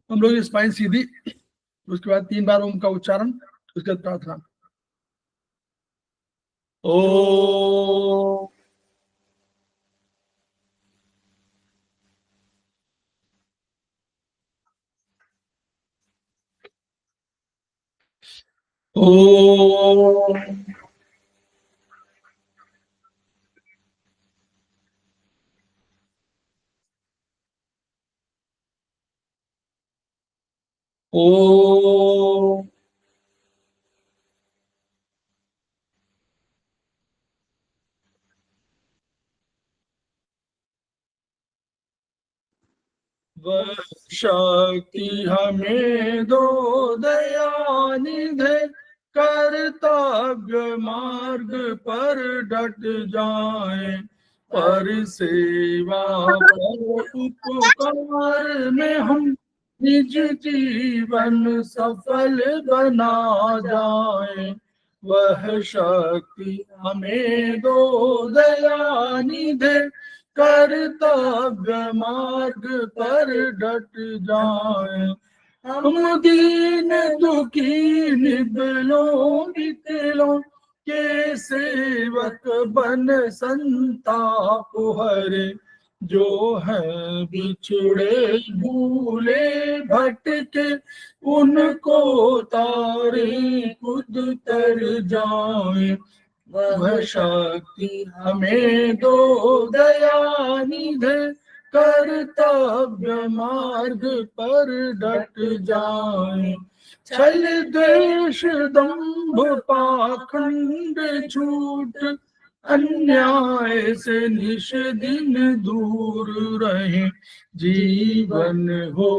हम लोग स्पाइन सीधी, उसके बाद 3 बार ओम का उच्चारण, उसके बाद प्रार्थना। ओ ओ वह शक्ति हमें दो दयानिधे, कर्तव्य मार्ग पर डट जाए, पर सेवा पर उपकार में हम निज जीवन सफल बना जाए। वह शक्ति हमें दो दयानिधे, कर्तव्य मार्ग पर डट जाए। हम दीन दुखी निबलों निकलों के सेवक बन संताप हरे, जो है बिछड़े भूले भटके, उनको तारे खुद तर जाए। वह शक्ति हमें दो दयानिधे, कर्तव्य मार्ग पर डट जाए। छल द्वेष दंभ पाखंड झूठ अन्याय से निश दिन दूर रहे, जीवन हो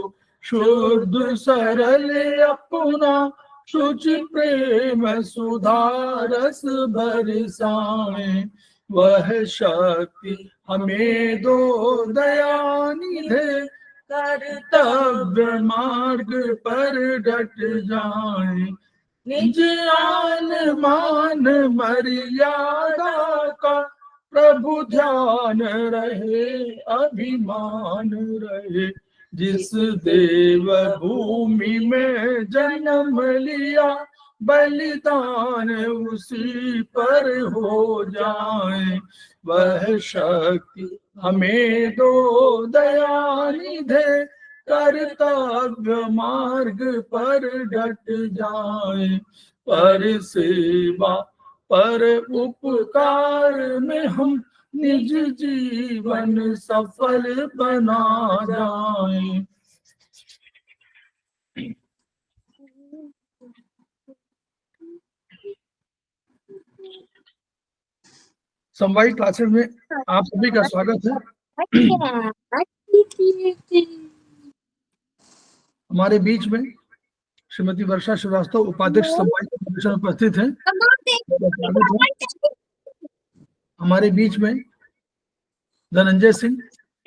शुद्ध सरल अपना, शुचि प्रेम सुधारस बरसाए। वह शक्ति हमें दो दयानिधे, कर्तव्य मार्ग पर डट जाए। निज आन मान मर्यादा का प्रभु ध्यान रहे, अभिमान रहे। जिस देव भूमि में जन्म लिया, बलिदान उसी पर हो जाए। वह शक्ति हमें दो दयानिधे, कर्तव्य मार्ग पर डट जाए। पर सेवा पर उपकार में हम निज जीवन सफल बना जाए। समवाय क्लासेस में आप सभी का स्वागत है। हमारे बीच में श्रीमती वर्षा श्रीवास्तव उपाध्यक्ष समवाय फाउंडेशन उपस्थित हैं। हमारे बीच में धनंजय सिंह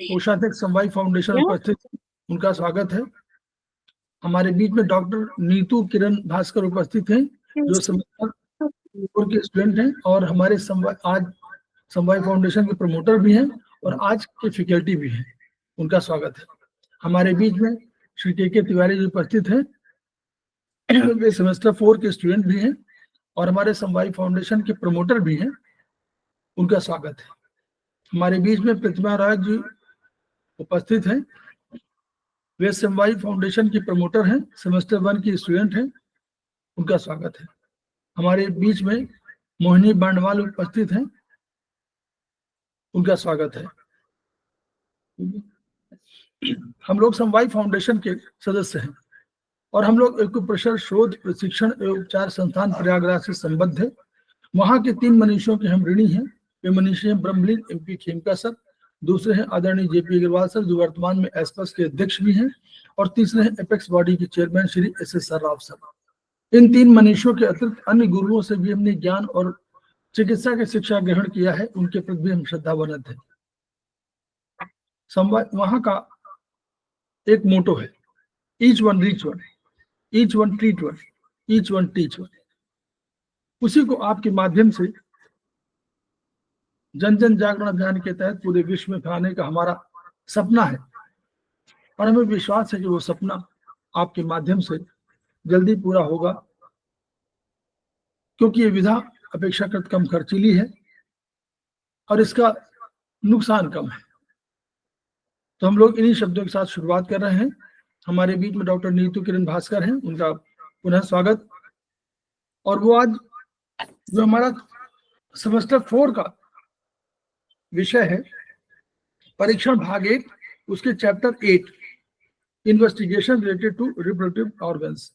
कोषाध्यक्ष समवाय फाउंडेशन उपस्थित हैं, उनका स्वागत है। हमारे बीच में डॉक्टर नीतू किरण भास्कर उपस्थित हैं, जो समवाय के स्टूडेंट हैं और हमारे आज समवाय फाउंडेशन के प्रमोटर भी हैं और आज के फैकल्टी भी हैं, उनका स्वागत है। हमारे बीच में श्री के तिवारी जी उपस्थित हैं, वे सेमेस्टर 4 के स्टूडेंट भी हैं और हमारे समवाय फाउंडेशन के प्रमोटर भी हैं, उनका स्वागत है। हमारे बीच में प्रतिमा राय जी उपस्थित हैं, वे समवाय फाउंडेशन की प्रमोटर हैं, सेमेस्टर 1 की स्टूडेंट हैं, उनका स्वागत है। हमारे बीच में मोहिनी बांडवाल उपस्थित हैं, उनका स्वागत है। हम लोग समवाय फाउंडेशन के सदस्य हैं और हम लोग एक्यूप्रेशर शोध प्रशिक्षण एवं उपचार संस्थान प्रयागराज से संबद्ध है। वहां के 3 मनीषियों के हम ऋणी हैं। वे मनीषी हैं ब्रह्मलीन MP खेमका सर, दूसरे हैं आदरणीय JP अग्रवाल सर, जो वर्तमान में एस्पस के अध्यक्ष भी हैं, और तीसरे हैं एपेक्स बॉडी के chairman Shri SSR Rao sir. इन 3 मनीषियों के अतिरिक्त अन्य गुरुओं से भी हमने ज्ञान और चिकित्सा की शिक्षा ग्रहण किया है, उनके प्रति भी हम श्रद्धावनत हैं। वहां का एक मोटो है, each one reach one, each one treat one, each one teach one. उसी को आपके माध्यम से जन जन जागरण अभियान के तहत पूरे विश्व में फैलाने का हमारा सपना है और हमें विश्वास है कि वो सपना आपके माध्यम से जल्दी पूरा होगा, क्योंकि ये विधा अपेक्षाकृत कम खर्चीली है और इसका नुकसान कम है। तो हम लोग इन्हीं शब्दों के साथ शुरुआत कर रहे हैं। हमारे बीच में डॉक्टर नीतू किरण भास्कर हैं, उनका पुनः स्वागत। और वो आज जो हमारा सेमेस्टर 4 का विषय है परीक्षण भाग 1, उसके chapter 8 investigation related to reproductive organs,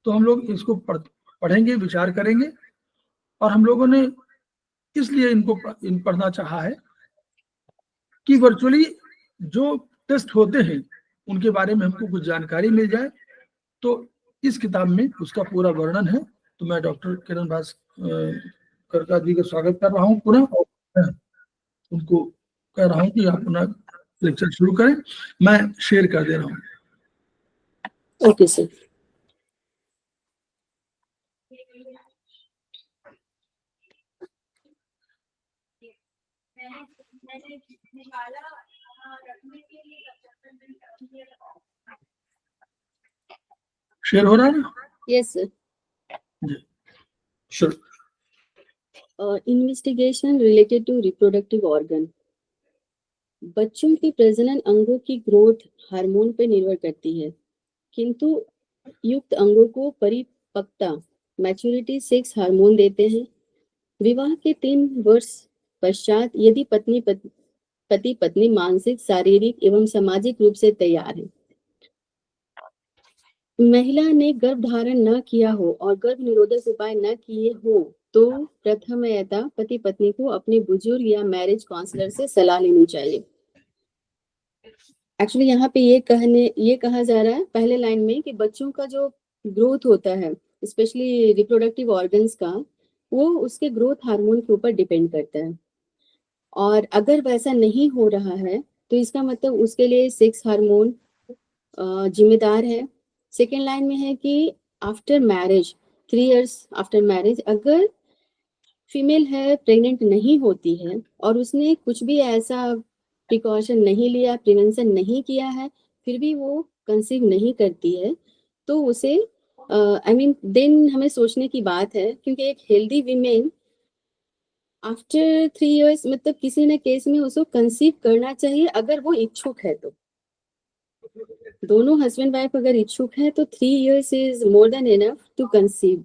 तो हम लोग इसको पढ़ेंगे, विचार करेंगे। और हम लोगों ने इसलिए इनको पढ़ना चाहा है कि वर्चुअली जो टेस्ट होते हैं उनके बारे में हमको कुछ जानकारी मिल जाए। तो इस किताब में उसका पूरा वर्णन है। तो मैं डॉक्टर किरण भास्कर जी का स्वागत कर रहा हूँ पुनः, और उनको कह रहा हूँ कि आप पुनः लेक्चर शुरू करें। मैं शेयर कर दे रहा हूँ। Okay sir. शेयर हो रहा है ना? Yes sir. Sure. Investigation related to reproductive organ. बच्चों की प्रजनन अंगों की ग्रोथ हार्मोन पर निर्भर करती है, किंतु युक्त अंगों को परिपक्वता मैच्योरिटी सेक्स हार्मोन देते हैं। विवाह के 3 वर्ष पश्चात यदि पति पत्नी मानसिक, शारीरिक एवं सामाजिक रूप से तैयार है, महिला ने गर्भ धारण न किया हो और गर्भ निरोधक उपाय न किए हो, तो प्रथमतः पति पत्नी को अपने बुजुर्ग या मैरिज काउंसलर से सलाह लेनी चाहिए। एक्चुअली यहाँ पे ये कहा जा रहा है पहले लाइन में कि बच्चों का जो ग्रोथ होता है, स्पेशली रिप्रोडक्टिव ऑर्गन्स का, वो उसके ग्रोथ हार्मोन के ऊपर डिपेंड करता है। और अगर वैसा नहीं हो रहा है तो इसका मतलब उसके लिए सेक्स हार्मोन जिम्मेदार है। सेकेंड लाइन में है कि after marriage, 3 years after marriage, अगर फीमेल है प्रेग्नेंट नहीं होती है और उसने कुछ भी ऐसा प्रिकॉशन नहीं लिया, प्रिवेंशन नहीं किया है, फिर भी वो कंसीव नहीं करती है, तो उसे देन हमें सोचने की बात है, क्योंकि एक हेल्दी वीमेन आफ्टर 3 इयर्स मतलब किसी न केस में उसको कंसीव करना चाहिए, अगर वो इच्छुक है तो। दोनों हस्बैंड वाइफ अगर इच्छुक है तो 3 years is more than enough to conceive.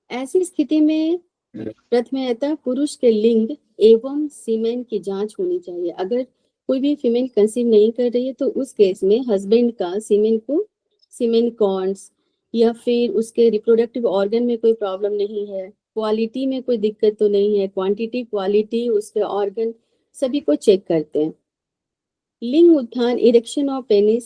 ऐसी स्थिति में प्रथमतः पुरुष के लिंग एवं सीमेन की जांच होनी चाहिए। अगर कोई भी फीमेल कंसीव नहीं कर रही है तो उस केस में हस्बैंड का सीमेन कॉर्न्स, या फिर उसके रिप्रोडक्टिव ऑर्गन में कोई प्रॉब्लम नहीं है, क्वालिटी में कोई दिक्कत तो नहीं है, क्वांटिटी क्वालिटी उसके ऑर्गन सभी को चेक करते हैं। लिंग उत्थान, इरेक्शन ऑफ पेनिस,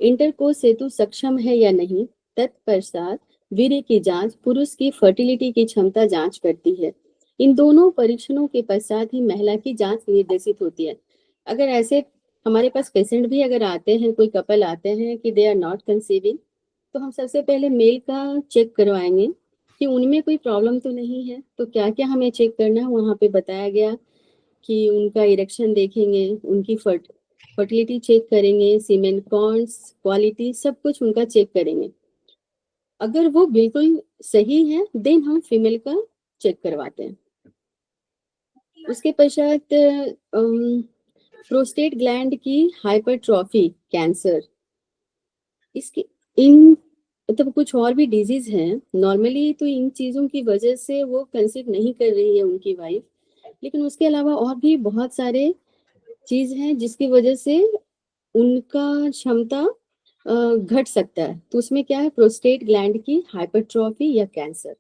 इंटरकोर्स हेतु सक्षम है या नहीं, तत्पश्चात वीर्य की जांच पुरुष की फर्टिलिटी की क्षमता जांच करती है। इन दोनों परीक्षणों के पश्चात ही महिला की जांच निर्देशित होती है। अगर ऐसे हमारे पास पेशेंट भी अगर आते हैं, कोई कपल आते हैं कि दे आर नॉट कंसीविंग, तो हम सबसे पहले मेल का चेक करवाएंगे कि उनमें कोई प्रॉब्लम तो नहीं है। तो क्या क्या हमें चेक करना है वहाँ पे बताया गया कि उनका इरेक्शन देखेंगे, उनकी फर्टिलिटी चेक करेंगे, सीमेन कॉर्न्स क्वालिटी सब कुछ उनका चेक करेंगे। अगर वो बिल्कुल सही है देन हम फीमेल का चेक करवाते हैं। उसके पश्चात प्रोस्टेट ग्लैंड की हाइपरट्रॉफी कैंसर, इसकी इन मतलब कुछ और भी डिजीज हैं। नॉर्मली तो इन चीजों की वजह से वो कंसीव नहीं कर रही है उनकी वाइफ, लेकिन उसके अलावा और भी बहुत सारे चीज हैं जिसकी वजह से उनका क्षमता घट सकता है। तो उसमें क्या है, प्रोस्टेट ग्लैंड की हाइपरट्रॉफी या कैंसर,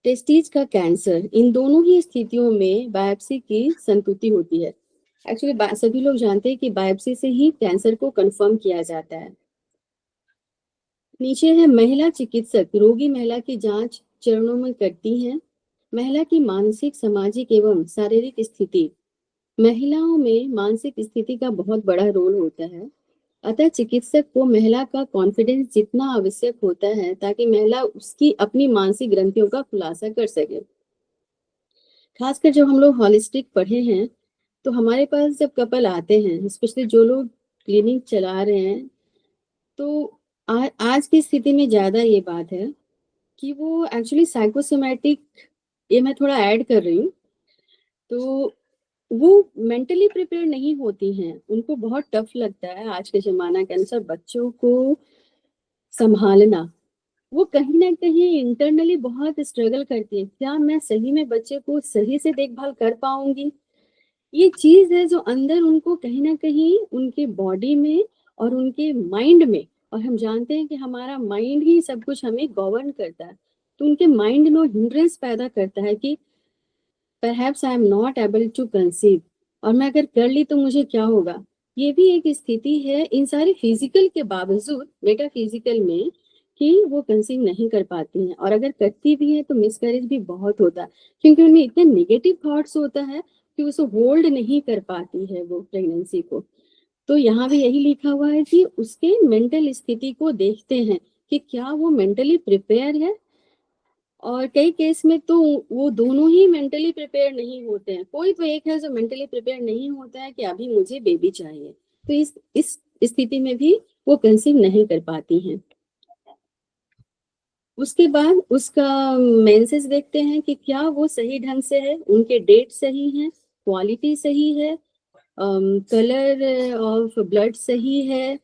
टेस्टिस का कैंसर, इन दोनों ही स्थितियों में बायोप्सी की संतुति होती है। एक्चुअली सभी लोग जानते हैं कि बायोप्सी से ही कैंसर को कंफर्म किया जाता है। नीचे है महिला चिकित्सक रोगी महिला की जांच चरणों में करती हैं। महिला की मानसिक, सामाजिक एवं शारीरिक स्थिति, महिलाओं में मानसिक स्थिति का बहुत बड़ा रोल होता है, अतः चिकित्सक को महिला का कॉन्फिडेंस जितना आवश्यक होता है ताकि महिला उसकी अपनी मानसिक ग्रंथियों का खुलासा कर सके। खासकर जब हम लोग हॉलिस्टिक पढ़े हैं, तो हमारे पास जब कपल आते हैं, स्पेशली जो लोग क्लिनिक चला रहे हैं, तो आज की स्थिति में ज़्यादा ये बात है कि वो एक्चुअली साइकोसोमैटिक, ये मैं थोड़ा ऐड कर रही हूँ, तो वो मेंटली प्रिपेयर नहीं होती हैं। उनको बहुत टफ लगता है आज के ज़माना के अनुसार बच्चों को संभालना। वो कहीं न कहीं इंटरनली बहुत स्ट्रगल करती है, क्या मैं सही में बच्चे को सही से देखभाल कर पाऊँगी? ये चीज़ है जो अंदर उनको कहीं न कहीं उनके बॉडी में और उनके माइंड में, और हम जानते हैं कि हमारा माइंड ही सब कुछ हमें गवर्न करता है। तो उनके माइंड में हिंड्रेंस पैदा करता है कि perhaps I am not able to conceive, और मैं अगर कर ली तो मुझे क्या होगा? ये भी एक स्थिति है इन सारे फिजिकल के बावजूद मेटाफिजिकल में, कि वो कंसीव नहीं कर पाती हैं, और अगर करती भी है तो मिसकैरेज भी बहुत होता है, क्योंकि उनमें इतने नेगेटिव थॉट्स होता है कि उसे होल्ड नहीं कर पाती है वो प्रेगनेंसी को। तो यहाँ भी यही लिखा हुआ है कि उसके मेंटल स्थिति को देखते हैं कि क्या वो मेंटली प्रिपेयर है, और कई केस में तो वो दोनों ही मेंटली प्रिपेयर नहीं होते हैं। कोई तो एक है जो मेंटली प्रिपेयर नहीं होता है कि अभी मुझे बेबी चाहिए, तो इस स्थिति में भी वो कंसीव नहीं कर पाती हैं। उसके बाद उसका मेंसेस देखते हैं कि क्या वो सही ढंग से है, उनके डेट सही है, क्वालिटी सही है, कलर ऑफ ब्लड सही है,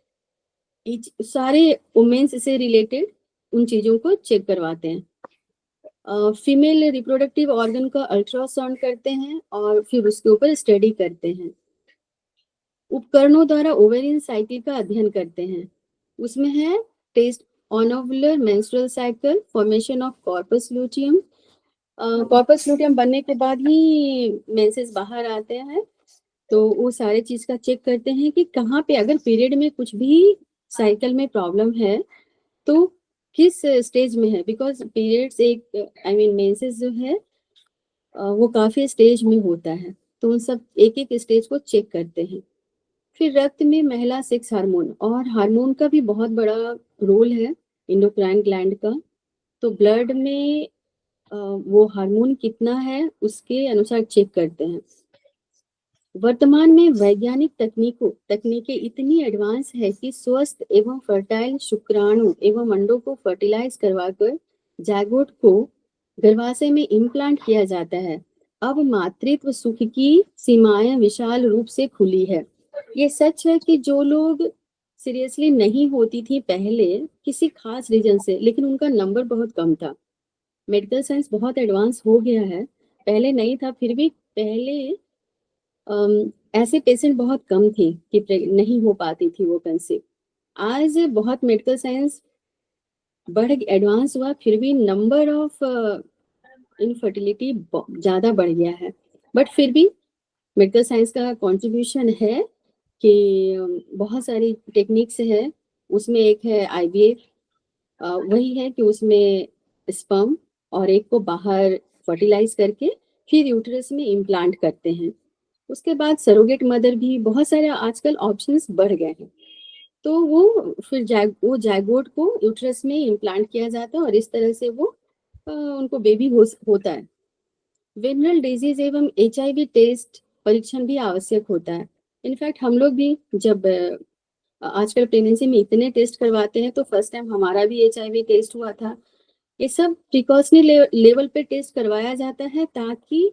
सारे वुमेन्स से रिलेटेड उन चीज़ों को चेक करवाते हैं। फीमेल रिप्रोडक्टिव ऑर्गन का अल्ट्रासाउंड करते हैं और फिर उसके ऊपर स्टडी करते हैं। उपकरणों द्वारा ओवेरियन साइकिल का अध्ययन करते हैं। उसमें है test anovular menstrual cycle, formation of corpus luteum. Corpus luteum बनने के बाद ही मेंसेस बाहर आते हैं, तो वो सारे चीज का चेक करते हैं कि कहाँ पे अगर पीरियड में कुछ भी साइकिल में प्रॉब्लम है तो किस स्टेज में है, बिकॉज पीरियड्स एक मेंसेस जो है वो काफी स्टेज में होता है, तो उन सब एक एक स्टेज को चेक करते हैं। फिर रक्त में महिला सेक्स हार्मोन, और हार्मोन का भी बहुत बड़ा रोल है इंडोक्राइन ग्लैंड का, तो ब्लड में वो हार्मोन कितना है उसके अनुसार चेक करते हैं। वर्तमान में वैज्ञानिक तकनीकें इतनी एडवांस है कि स्वस्थ एवं फर्टाइल शुक्राणु एवं अंडों को फर्टिलाइज करवाकर जायगोट को गर्भाशय में इम्प्लांट किया जाता है। अब मातृत्व सुख की सीमाएं विशाल रूप से खुली है। ये सच है कि जो लोग सीरियसली नहीं होती थी पहले किसी खास रीजन से, लेकिन उनका नंबर बहुत कम था। मेडिकल साइंस बहुत एडवांस हो गया है, पहले नहीं था, फिर भी पहले ऐसे पेशेंट बहुत कम थे कि नहीं हो पाती थी वो कंसीव। आज बहुत मेडिकल साइंस बढ़ एडवांस हुआ, फिर भी नंबर ऑफ इनफर्टिलिटी ज़्यादा बढ़ गया है। बट फिर भी मेडिकल साइंस का कंट्रीब्यूशन है कि बहुत सारी टेक्निक्स है, उसमें एक है IVF, वही है कि उसमें स्पर्म और एग को बाहर फर्टिलाइज करके फिर यूट्रस में इम्प्लांट करते हैं। उसके बाद सरोगेट मदर भी, बहुत सारे आजकल ऑप्शंस बढ़ गए हैं, तो वो फिर वो जायगोट को यूट्रस में इम्प्लांट किया जाता है और इस तरह से वो उनको बेबी होता है। वेनरल डिजीज एवं HIV टेस्ट परीक्षण भी आवश्यक होता है। इनफैक्ट हम लोग भी जब आजकल प्रेगनेंसी में इतने टेस्ट करवाते हैं, तो फर्स्ट टाइम हमारा भी HIV टेस्ट हुआ था। ये सब प्रिकॉशनरी लेवल पे टेस्ट करवाया जाता है ताकि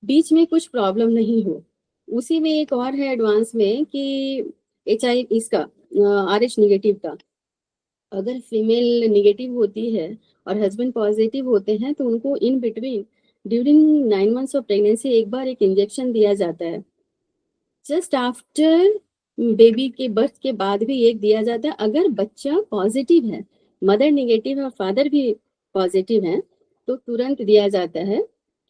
बीच में कुछ प्रॉब्लम नहीं हो। उसी में एक और है एडवांस में कि HIV इसका RH नेगेटिव का, अगर फीमेल नेगेटिव होती है और हस्बैंड पॉजिटिव होते हैं तो उनको in between during 9 months of pregnancy एक बार एक इंजेक्शन दिया जाता है। जस्ट आफ्टर बेबी के बर्थ के बाद भी एक दिया जाता है। अगर बच्चा पॉजिटिव है, मदर नेगेटिव है और फादर भी पॉजिटिव है, तो तुरंत दिया जाता है।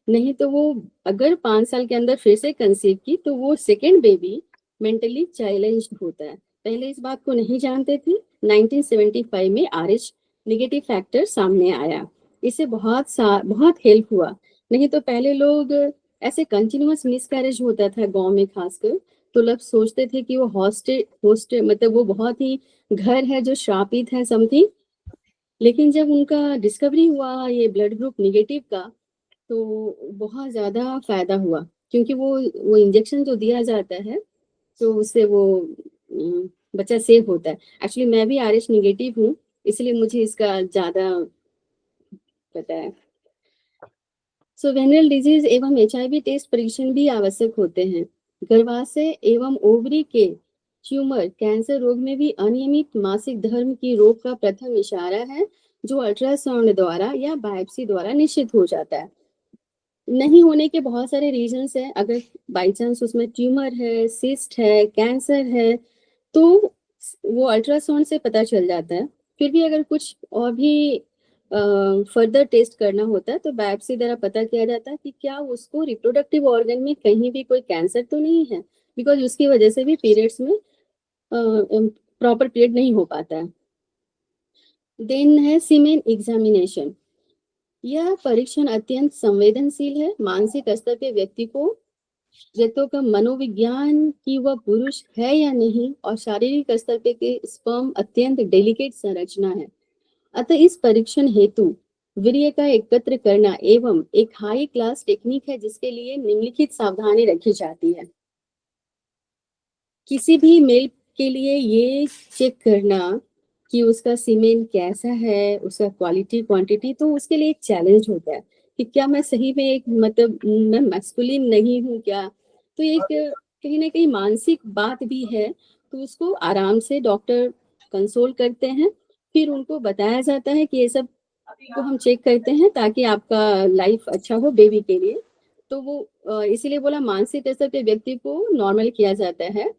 नहीं तो वो अगर 5 साल के अंदर फिर से कंसीव की तो वो सेकेंड बेबी मेंटली चैलेंज्ड होता है। पहले इस बात को नहीं जानते थे। 1975 में RH नेगेटिव फैक्टर सामने आया, इससे बहुत हेल्प हुआ। नहीं तो पहले लोग ऐसे कंटिन्यूअस मिसकैरेज होता था गांव में खासकर, तो लोग सोचते थे कि वो होस्ट मतलब वो बहुत ही घर है जो श्रापित है समथिंग। लेकिन जब उनका डिस्कवरी हुआ ये ब्लड ग्रुप नेगेटिव का, तो बहुत ज़्यादा फायदा हुआ, क्योंकि वो इंजेक्शन जो दिया जाता है तो उससे वो बच्चा सेफ होता है। एक्चुअली मैं भी RH नेगेटिव हूँ, इसलिए मुझे इसका ज़्यादा पता है। सो वेनरल डिजीज एवं HIV टेस्ट परीक्षण भी आवश्यक होते हैं। गर्भाशय एवं ओवरी के ट्यूमर कैंसर रोग में भी अनियमित मासिक धर्म की रोग का प्रथम इशारा है, जो अल्ट्रासाउंड द्वारा या बायोप्सी द्वारा निश्चित हो जाता है। नहीं होने के बहुत सारे रीजंस हैं। अगर बाई चांस उसमें ट्यूमर है, सिस्ट है, कैंसर है, तो वो अल्ट्रासाउंड से पता चल जाता है। फिर भी अगर कुछ और भी फर्दर टेस्ट करना होता है तो बायोप्सी द्वारा पता किया जाता है कि क्या उसको रिप्रोडक्टिव ऑर्गन में कहीं भी कोई कैंसर तो नहीं है, बिकॉज उसकी वजह से भी पीरियड्स में प्रॉपर पीरियड नहीं हो पाता है। देन है सीमेन एग्जामिनेशन। यह परीक्षण अत्यंत संवेदनशील है। मानसिक स्तर पे व्यक्ति का मनोविज्ञान कि वह पुरुष है या नहीं, और शारीरिक स्तर पे के स्पर्म अत्यंत डेलिकेट संरचना है। अतः इस परीक्षण हेतु वीर्य का एकत्र करना एवं एक हाई क्लास टेक्निक है, जिसके लिए निम्नलिखित सावधानी रखी जाती है। किसी भी मेल के लिए ये चेक करना कि उसका सीमेन कैसा है, उसका क्वालिटी क्वांटिटी, तो उसके लिए एक चैलेंज होता है कि क्या मैं सही में एक मतलब मैं मैस्कुलिन नहीं हूँ क्या। तो एक कहीं ना कहीं मानसिक बात भी है। तो उसको आराम से डॉक्टर कंसोल करते हैं, फिर उनको बताया जाता है कि ये सब को हम चेक करते हैं ताकि आपका लाइफ अच्छा हो बेबी के लिए। तो वो इसीलिए बोला मानसिक स्तर पे व्यक्ति को नॉर्मल किया जाता है।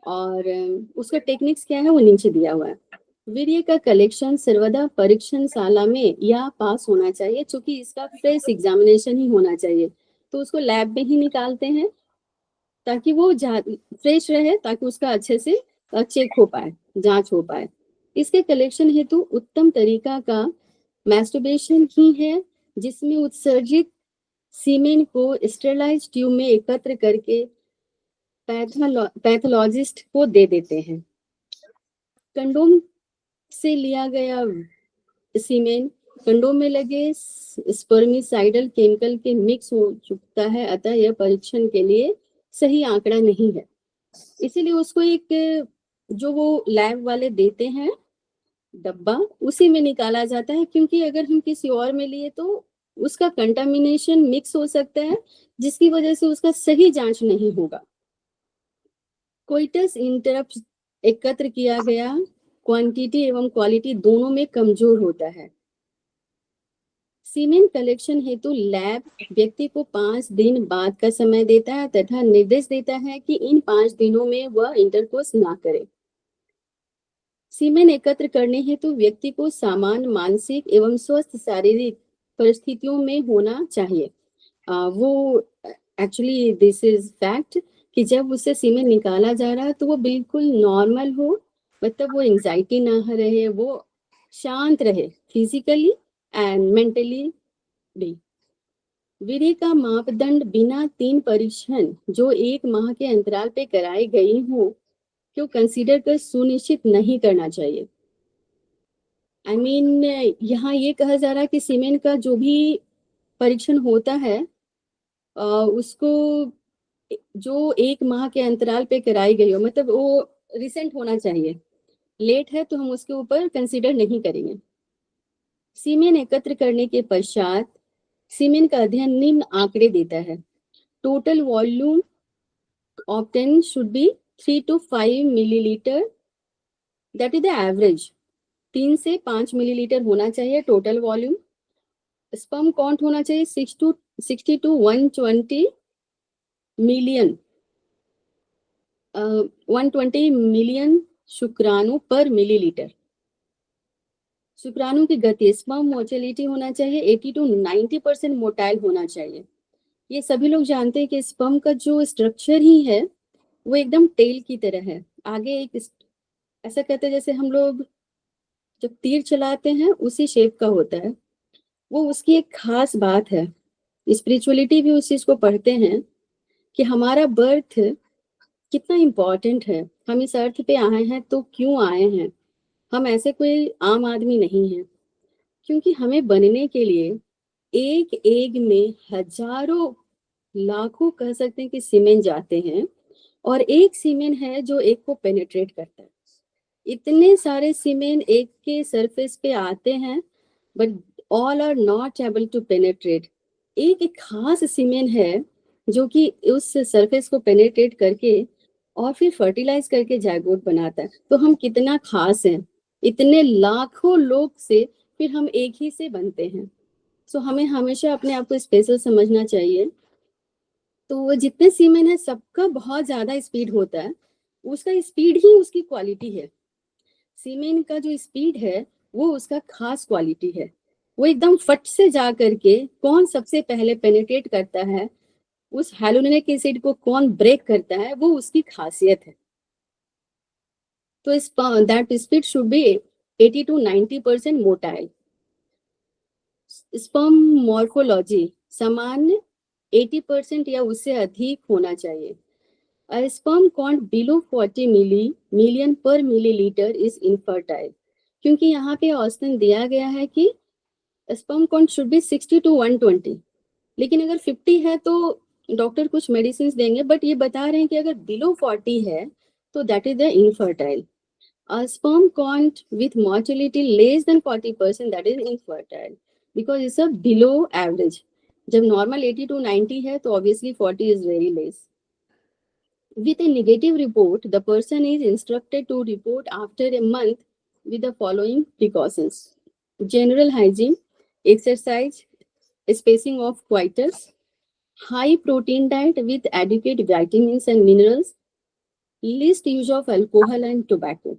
और उसका टेक्निक्स क्या है वो नीचे दिया हुआ है। वीर्य का कलेक्शन सर्वदा परीक्षणशाला में या पास होना चाहिए, क्योंकि इसका फ्रेश एग्जामिनेशन ही होना चाहिए। तो उसको लैब में ही निकालते हैं ताकि वो फ्रेश रहे, ताकि उसका अच्छे से चेक हो पाए, जांच हो पाए। इसके कलेक्शन हेतु उत्तम तरीका का मैस्टरबेशन ही है, जिसमें उत्सर्जित सीमेन को स्टेरलाइज ट्यूब में एकत्र करके पैथोलॉजिस्ट को दे देते हैं। कंडोम से लिया गया सीमेन कंडोम में लगे स्पर्मिसाइडल केमिकल के मिक्स हो चुका है, अतः यह परीक्षण के लिए सही आंकड़ा नहीं है। इसीलिए उसको एक जो वो लैब वाले देते हैं डब्बा, उसी में निकाला जाता है, क्योंकि अगर हम किसी और में लिए तो उसका कंटामिनेशन मिक्स हो सकता है, जिसकी वजह से उसका सही जांच नहीं होगा। कोइटस इंटरप्ट एकत्र किया गया क्वांटिटी एवं क्वालिटी दोनों में कमजोर होता है। सीमेन कलेक्शन हेतु लैब व्यक्ति को 5 दिन बाद का समय देता है तथा निर्देश देता है कि इन 5 दिनों में वह इंटरकोर्स ना करे। सीमेन एकत्र करने हेतु व्यक्ति को समान मानसिक एवं स्वस्थ शारीरिक परिस्थितियों में होना चाहिए। वो एक्चुअली दिस इज फैक्ट कि जब उससे सीमेन निकाला जा रहा है तो वो बिल्कुल नॉर्मल हो, मतलब वो एंजाइटी ना रहे, वो शांत रहे फिजिकली एंड मेंटली भी। वीर्य का मापदंड बिना 3 परीक्षण जो 1 माह के अंतराल पे कराई गई हो क्यों कंसीडर कर सुनिश्चित नहीं करना चाहिए। आई मीन यहाँ ये कहा जा रहा है कि सीमेन का जो भी परीक्षण होता है उसको जो 1 माह के अंतराल पे कराई गई हो, मतलब वो रिसेंट होना चाहिए। लेट है तो हम उसके ऊपर कंसीडर नहीं करेंगे। सीमेन एकत्र करने के पश्चात सीमेन का अध्ययन निम्न आंकड़े देता है। Total volume obtain should be 3 to 5 millilitre, that is the average. 3 से 5 मिलीलीटर होना चाहिए टोटल वॉल्यूम। स्पर्म काउंट होना चाहिए 60 to 120 मिलियन 120 मिलियन शुक्राणु पर मिलीलीटर। शुक्राणु की गति स्पर्म मोटिलिटी होना चाहिए 80 to 90% मोटाइल होना चाहिए। ये सभी लोग जानते हैं कि स्पर्म का जो स्ट्रक्चर ही है वो एकदम टेल की तरह है। आगे एक ऐसा कहते हैं जैसे हम लोग जब तीर चलाते हैं उसी शेप का होता है। वो उसकी एक खास बात है। स्पिरिचुअलिटी भी उस चीज को पढ़ते हैं कि हमारा बर्थ कितना इम्पोर्टेंट है। हम इस अर्थ पे आए हैं तो क्यों आए हैं। हम ऐसे कोई आम आदमी नहीं हैं, क्योंकि हमें बनने के लिए एक एग में हजारों लाखों कह सकते हैं कि सीमेन जाते हैं, और एक सीमेन है जो एग को पेनिट्रेट करता है। इतने सारे सीमेन एग के सरफेस पे आते हैं, but all are not able to penetrate. एक खास सीमेन है जो कि उस सरफेस को पेनिट्रेट करके और फिर फर्टिलाइज करके जायगोट बनाता है। तो हम कितना खास हैं, इतने लाखों लोग से फिर हम एक ही से बनते हैं। सो हमें हमेशा अपने आप को स्पेशल समझना चाहिए। तो वो जितने सीमेन है सबका बहुत ज्यादा स्पीड होता है, उसका स्पीड ही उसकी क्वालिटी है। सीमेन का जो स्पीड है वो उसका खास क्वालिटी है। वो एकदम फट से जा करके कौन सबसे पहले पेनिट्रेट करता है, उस हाइलोनिक एसिड को कौन ब्रेक करता है, वो उसकी खासियत है। तो इस that speed should be 80 to 90% motile. Sperm morphology सामान्य 80% या उससे अधिक होना चाहिए। A sperm count below 40 million per milliliter is infertile। क्योंकि यहाँ पे औसतन दिया गया है कि sperm count should be 60 to 120, लेकिन अगर 50 है तो डॉक्टर कुछ मेडिसिन देंगे, बट ये बता रहे हैं कि अगर बिलो 40 है तो that is the infertile. A sperm count with motility less than 40% that is infertile, because it's a below average। जब नॉर्मल 80 to 90 है तो obviously 40 is very less। With a negative report, the person is instructed to report after a month with the following precautions: general hygiene, exercise, spacing of coitus, high protein diet with adequate vitamins and minerals, least use of alcohol and tobacco।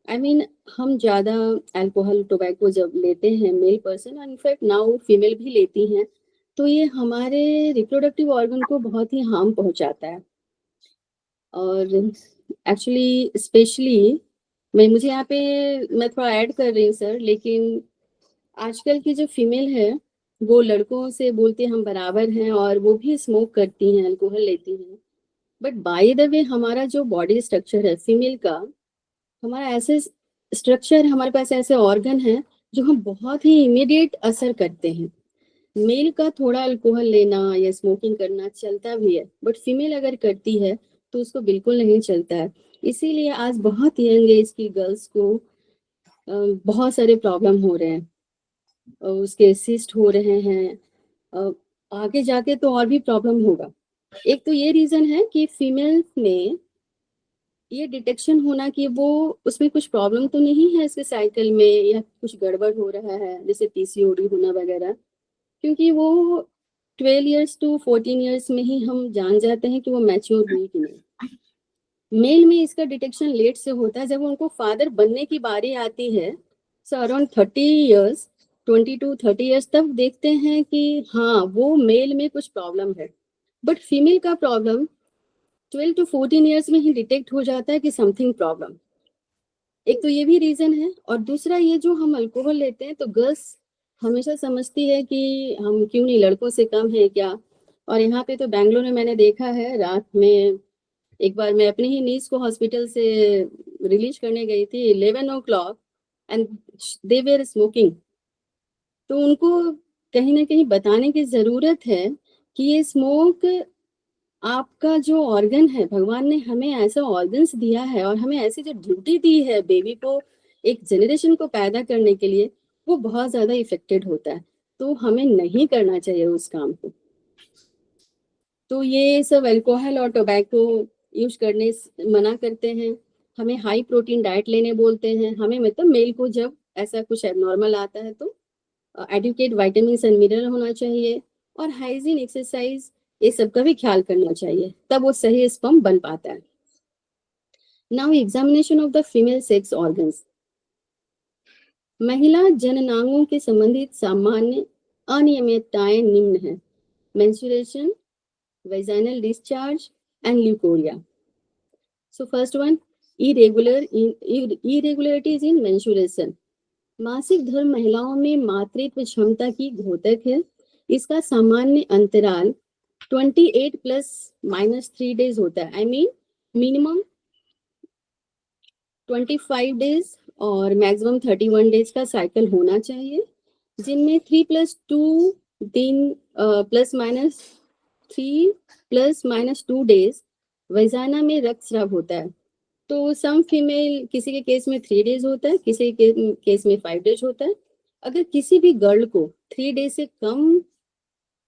I mean, हम ज़्यादा alcohol tobacco जब लेते हैं male person, और in fact now female भी लेती हैं, तो ये हमारे रिप्रोडक्टिव ऑर्गन को बहुत ही हार्म पहुंचाता है। और एक्चुअली स्पेशली मुझे यहाँ पे मैं थोड़ा ऐड कर रही हूँ सर, लेकिन आजकल की जो फीमेल है वो लड़कों से बोलते हैं हम बराबर हैं, और वो भी स्मोक करती हैं, अल्कोहल लेती हैं। बट बाय द वे हमारा जो बॉडी स्ट्रक्चर है फीमेल का, हमारा ऐसे स्ट्रक्चर, हमारे पास ऐसे ऑर्गन है जो हम बहुत ही इमीडिएट असर करते हैं। मेल का थोड़ा अल्कोहल लेना या स्मोकिंग करना चलता भी है, बट फीमेल अगर करती है तो उसको बिल्कुल नहीं चलता है। इसीलिए आज बहुत यंग एज की गर्ल्स को बहुत सारे प्रॉब्लम हो रहे हैं, उसके सिस्ट हो रहे हैं, आगे जाके तो और भी प्रॉब्लम होगा। एक तो ये रीजन है कि फीमेल में ये डिटेक्शन होना कि वो उसमें कुछ प्रॉब्लम तो नहीं है इसके साइकिल में, या कुछ गड़बड़ हो रहा है जैसे पीसीओडी होना वगैरह, क्योंकि वो 12 ईयर्स टू 14 ईयर्स में ही हम जान जाते हैं कि वो मैच्योर हुई कि नहीं। मेल में इसका डिटेक्शन लेट से होता है, जब उनको फादर बनने की बारी आती है, so around 30 years, 20 to 30 years तक देखते हैं कि हाँ वो मेल में कुछ प्रॉब्लम है। बट फीमेल का प्रॉब्लम 12 to 14 ईयर्स में ही डिटेक्ट हो जाता है कि समथिंग प्रॉब्लम। एक तो ये भी रीजन है, और दूसरा ये जो हम अल्कोहल लेते हैं तो गर्ल्स हमेशा समझती है कि हम क्यों नहीं, लड़कों से कम है क्या। और यहाँ पे तो बैंगलोर में मैंने देखा है, रात में एक बार मैं अपनी ही नीस को हॉस्पिटल से रिलीज करने गई थी 11 o'clock and they were smoking. तो उनको कहीं ना कहीं बताने की जरूरत है कि ये स्मोक आपका जो ऑर्गन है, भगवान ने हमें ऐसा ऑर्गन्स दिया है और हमें ऐसी जो ड्यूटी दी है बेबी को, एक जनरेशन को पैदा करने के लिए, वो बहुत ज्यादा इफेक्टेड होता है। तो हमें नहीं करना चाहिए उस काम को। तो ये सब अल्कोहल और टोबैको यूज करने मना करते हैं, हमें हाई प्रोटीन डाइट लेने बोलते हैं, हमें मतलब मेल को जब ऐसा कुछ एबनॉर्मल आता है तो एडुकेट विटामिन एंड मिनरल होना चाहिए, और हाइजीन, एक्सरसाइज, ये सब का भी ख्याल करना चाहिए, तब वो सही स्पर्म बन पाता है। Now examination of the female sex organs. महिला जननांगों के संबंधित सामान्य अनियमितताएं निम्न है: menstruation, vaginal discharge and leukorrhea। So first one, irregularities in menstruation। मासिक धर्म महिलाओं में मातृत्व क्षमता की घोतक है। इसका सामान्य अंतराल 28 ± 3 डेज होता है। आई मीन मिनिमम 25 डेज और मैक्सिमम 31 डेज का साइकिल होना चाहिए। जिनमें 3+2 दिन +3 ± 2 डेज वजाना में रक्तस्राव होता है। तो सम फीमेल, किसी के केस में 3 डेज होता है, किसी के केस में 5 डेज होता है। अगर किसी भी गर्ल को 3 डेज से कम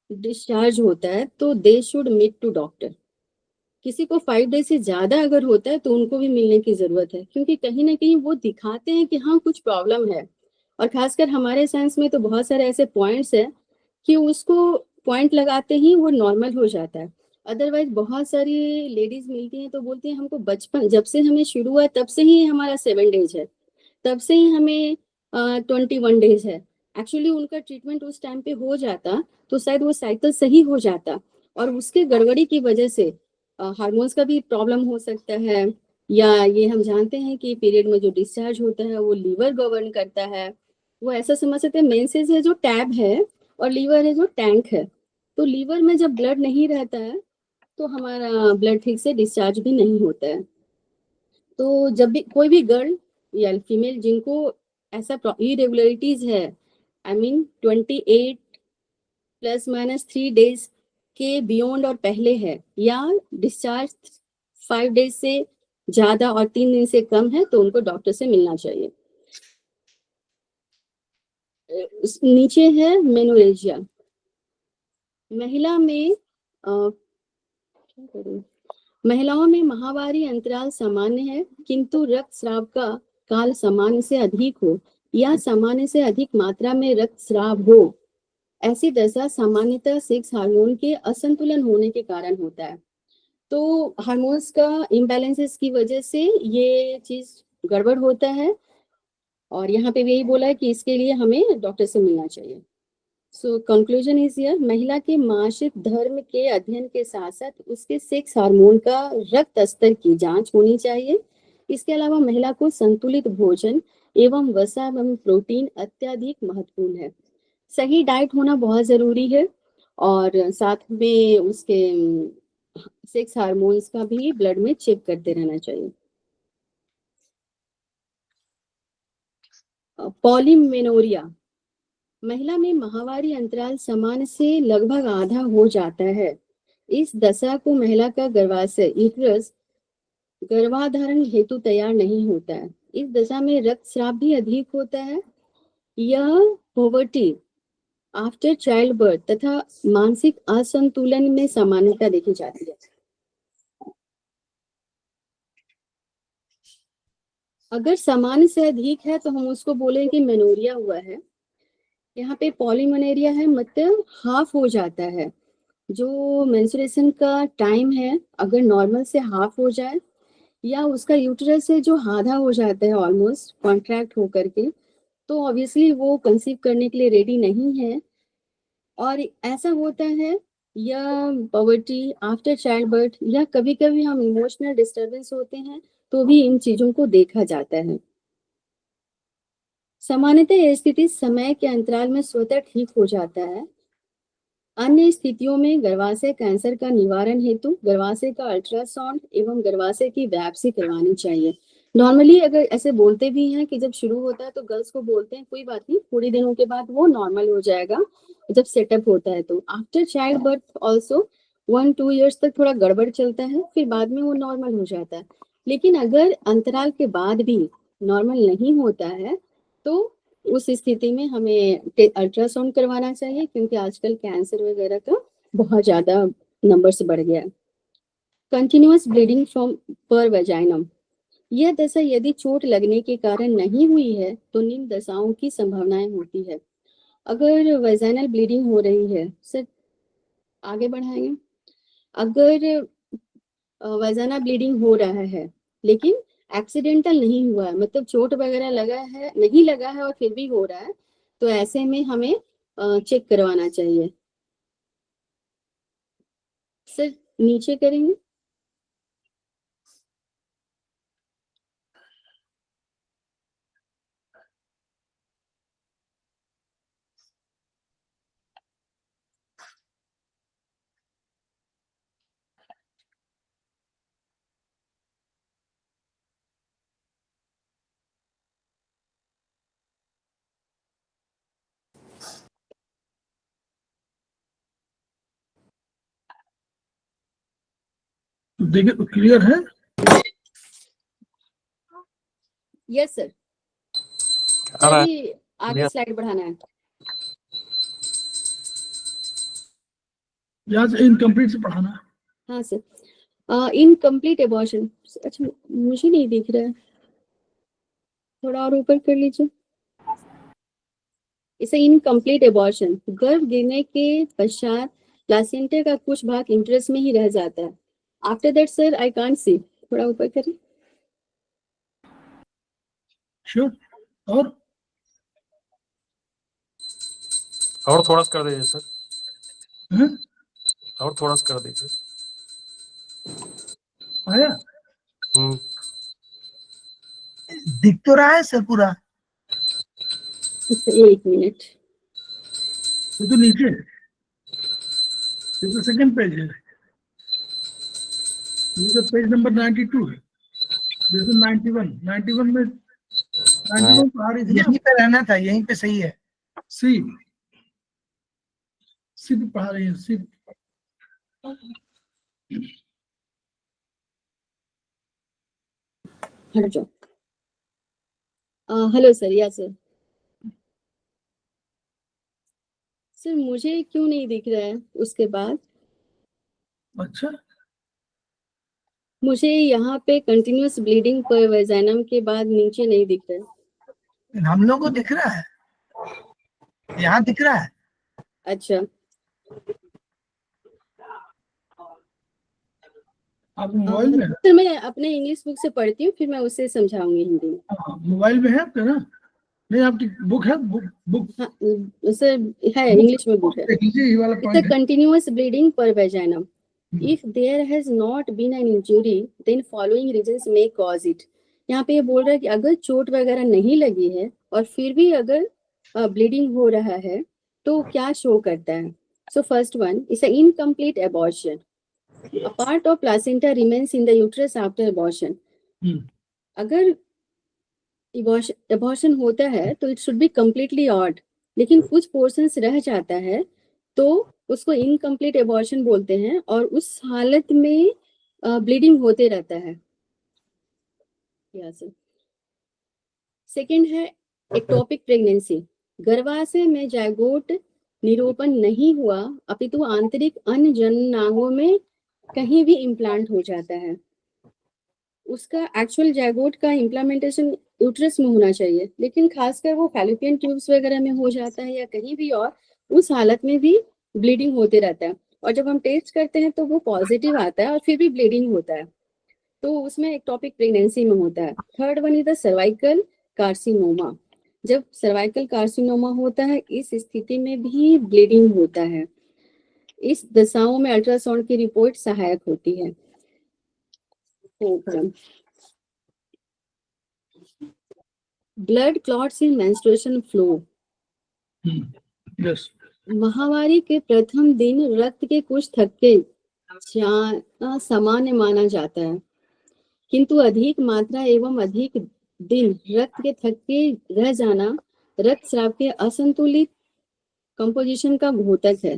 डिस्चार्ज होता है तो they should meet to doctor. किसी को 5 डेज से ज्यादा अगर होता है तो उनको भी मिलने की जरूरत है, क्योंकि कहीं ना कहीं वो दिखाते हैं कि हाँ कुछ प्रॉब्लम है। और खासकर हमारे साइंस में तो बहुत सारे ऐसे पॉइंट्स है कि उसको पॉइंट लगाते ही वो नॉर्मल हो जाता है। अदरवाइज बहुत सारी लेडीज मिलती हैं तो बोलती हैं हमको बचपन जब से हमें शुरू हुआ तब से ही हमारा 7 डेज है, तब से ही हमें 21 डेज है। एक्चुअली उनका ट्रीटमेंट उस टाइम पे हो जाता तो शायद वो साइकिल सही हो जाता, और उसके गड़बड़ी की वजह से हार्मोन्स का भी प्रॉब्लम हो सकता है। या ये हम जानते हैं कि पीरियड में जो डिस्चार्ज होता है वो लीवर गवर्न करता है। वो ऐसा समझ सकते हैं मेंसेस है जो टैब है और लीवर है जो टैंक है। तो लीवर में जब ब्लड नहीं रहता है तो हमारा ब्लड ठीक से डिस्चार्ज भी नहीं होता है। तो जब भी कोई भी गर्ल या फीमेल जिनको ऐसा इरेगुलरिटीज है, आई मीन 28 ± 3 डेज के बियॉन्ड और पहले है, या डिस्चार्ज 5 डेज से ज्यादा और 3 दिन से कम है, तो उनको डॉक्टर से मिलना चाहिए। नीचे है मेनोरेजिया। महिला में क्या करूं? महिलाओं में माहवारी अंतराल सामान्य है, किंतु रक्तस्राव का काल सामान्य से अधिक हो या सामान्य से अधिक मात्रा में रक्तस्राव हो, ऐसी दशा सामान्यतः सेक्स हार्मोन के असंतुलन होने के कारण होता है। तो हार्मोन्स का इम्बैलेंसेस की वजह से ये चीज गड़बड़ होता है, और यहाँ पे भी यही बोला है कि इसके लिए हमें डॉक्टर से मिलना चाहिए। सो कंक्लूजन इज हियर, महिला के मासिक धर्म के अध्ययन के साथ साथ उसके सेक्स हार्मोन का रक्त स्तर की जांच होनी चाहिए। इसके अलावा महिला को संतुलित भोजन एवं वसा एवं प्रोटीन अत्यधिक महत्वपूर्ण है। सही डाइट होना बहुत जरूरी है, और साथ में उसके सेक्स हार्मोन्स का भी ब्लड में चेक करते रहना चाहिए। पॉलीमेनोरिया। महिला में माहवारी अंतराल सामान्य से लगभग आधा हो जाता है। इस दशा को महिला का गर्भाशय यूट्रस गर्भाधारण हेतु तैयार नहीं होता है। इस दशा में रक्तस्राव भी अधिक होता है। यह पोवर्टी आफ्टर चाइल्ड बर्थ तथा मानसिक असंतुलन में सामान्यता देखी जाती है। अगर सामान्य से अधिक है तो हम उसको बोले कि मेनोरिया हुआ है। यहाँ पे पॉलीमेनोरिया है, मतलब हाफ हो जाता है। जो मेंस्ट्रुएशन का टाइम है अगर नॉर्मल से हाफ हो जाए, या उसका यूट्रस है जो आधा हो जाता है ऑलमोस्ट कॉन्ट्रैक्ट होकर के, तो ऑब्वियसली वो कंसीव करने के लिए रेडी नहीं है। और ऐसा होता है, या पॉवर्टी आफ्टर चाइल्ड बर्थ, या कभी कभी हम इमोशनल डिस्टरबेंस होते हैं तो भी इन चीजों को देखा जाता है। सामान्यतः यह स्थिति समय के अंतराल में स्वतः ठीक हो जाता है। अन्य स्थितियों में गर्भाशय कैंसर का निवारण हेतु गर्भाशय का अल्ट्रासाउंड एवं गर्भाशय की बिopसी करवानी चाहिए। नॉर्मली अगर ऐसे बोलते भी हैं कि जब शुरू होता है तो गर्ल्स को बोलते हैं कोई बात नहीं, थोड़ी दिनों के बाद वो नॉर्मल हो जाएगा जब सेटअप होता है। तो after child birth also 1-2 years तक थोड़ा गड़बड़ चलता है, फिर बाद में वो नॉर्मल हो जाता है। लेकिन अगर अंतराल के बाद भी नॉर्मल नहीं होता है तो उस स्थिति में हमें अल्ट्रासाउंड करवाना चाहिए, क्योंकि आजकल कैंसर वगैरह का बहुत ज्यादा नंबर्स बढ़ गया है। कंटिन्यूअस ब्लीडिंग फ्रॉम पर वेजाइनम। यह दशा यदि चोट लगने के कारण नहीं हुई है तो निम्न दशाओं की संभावनाएं होती है। अगर वेजाइनल ब्लीडिंग हो रही है, सर आगे बढ़ाएंगे। अगर वेजाइनल ब्लीडिंग हो रहा है लेकिन एक्सीडेंटल नहीं हुआ है, मतलब चोट वगैरह लगा है नहीं लगा है और फिर भी हो रहा है, तो ऐसे में हमें चेक करवाना चाहिए। सर नीचे करेंगे। देखिए क्लियर है? Yes sir. आ रहा है। अभी आगे स्लाइड बढ़ाना है। यहाँ से इनकम्प्लीट से पढ़ाना है। हाँ सर, इनकम्प्लीट एबॉर्शन। अच्छा मुझे नहीं दिख रहा है, थोड़ा और ऊपर कर लीजिए। इसे इनकम्प्लीट एबॉर्शन, गर्भ गिरने के पश्चात प्लासेंटा का कुछ भाग इंट्रेस में ही रह जाता है। After that sir I can't see, थोड़ा ऊपर करें। श्योर। और थोड़ा सा कर दीजिए सर, हैं? और थोड़ा सा कर दीजिए। आया? दिख तो रहा है सर पूरा। एक मिनट। ये तो नीचे है, ये तो सेकंड पेज है, ये तो पेज नंबर 92 है, ये तो 91 में 91 पढ़ा रही थी ना? यहीं पे रहना था, यहीं पे सही है। सी पे पढ़ा रही है, सी। हट जाओ। हेलो सर, या सर। सर मुझे क्यों नहीं दिख रहा है उसके बाद? अच्छा, मुझे यहाँ पे कंटिन्यूअस ब्लीडिंग पर वेजाइनम के बाद नीचे नहीं दिख रहा है। हम लोग को दिख रहा है, यहाँ दिख रहा है। अच्छा, आप मोबाइल में है? सर मैं अपने इंग्लिश बुक से पढ़ती हूँ, फिर मैं उससे समझाऊंगी हिंदी में। हाँ, मोबाइल में है आपका ना? नहीं, आपकी बुक है? बुक हाँ सर, है इंग्लिश में बुक है। कीजिए, ये वाला It's पॉइंट a है। continuous bleeding per vaginum. If there has not been an injury, then following reasons may cause it. यहाँ पे ये बोल रहा है कि अगर चोट वगैरह नहीं लगी है और फिर भी अगर ब्लीडिंग हो रहा है तो क्या शो करता है? So first one is an incomplete abortion. A part of placenta remains in the uterus after abortion. अगर एबॉर्शन होता है तो it should be completely odd, लेकिन कुछ पोर्शंस रह जाता है तो उसको इनकम्प्लीट एबॉर्शन बोलते हैं, और उस हालत में ब्लीडिंग होते रहता है। सेकेंड है एक्टोपिक प्रेगनेंसी। गर्भाशय में जायगोट निरूपण नहीं हुआ, अपितु आंतरिक अन्य जननांगों में कहीं भी इम्प्लांट हो जाता है। उसका एक्चुअल जायगोट का इम्प्लीमेंटेशन यूट्रस में होना चाहिए, लेकिन खासकर वो फैलोपियन ट्यूब्स वगैरह में हो जाता है या कहीं भी, और उस हालत में भी ब्लीडिंग होते रहता है। और जब हम टेस्ट करते हैं तो वो पॉजिटिव आता है और फिर भी ब्लीडिंग होता है, तो उसमें एक्टोपिक प्रेगनेंसी में होता है। Third one is the cervical carcinoma. जब सर्वाइकल कार्सिनोमा होता है इस स्थिति में भी ब्लीडिंग होता है। इस दशाओं में अल्ट्रासाउंड की रिपोर्ट सहायक होती है। ब्लड क्लॉट्स इन मेंस्ट्रुएशन फ्लो। यस। माहवारी के प्रथम दिन रक्त के कुछ थक्के जाना सामान्य माना जाता है, किंतु अधिक मात्रा एवं अधिक दिन रक्त के थक्के रह जाना रक्तस्राव के असंतुलित कंपोजिशन का घोतक है।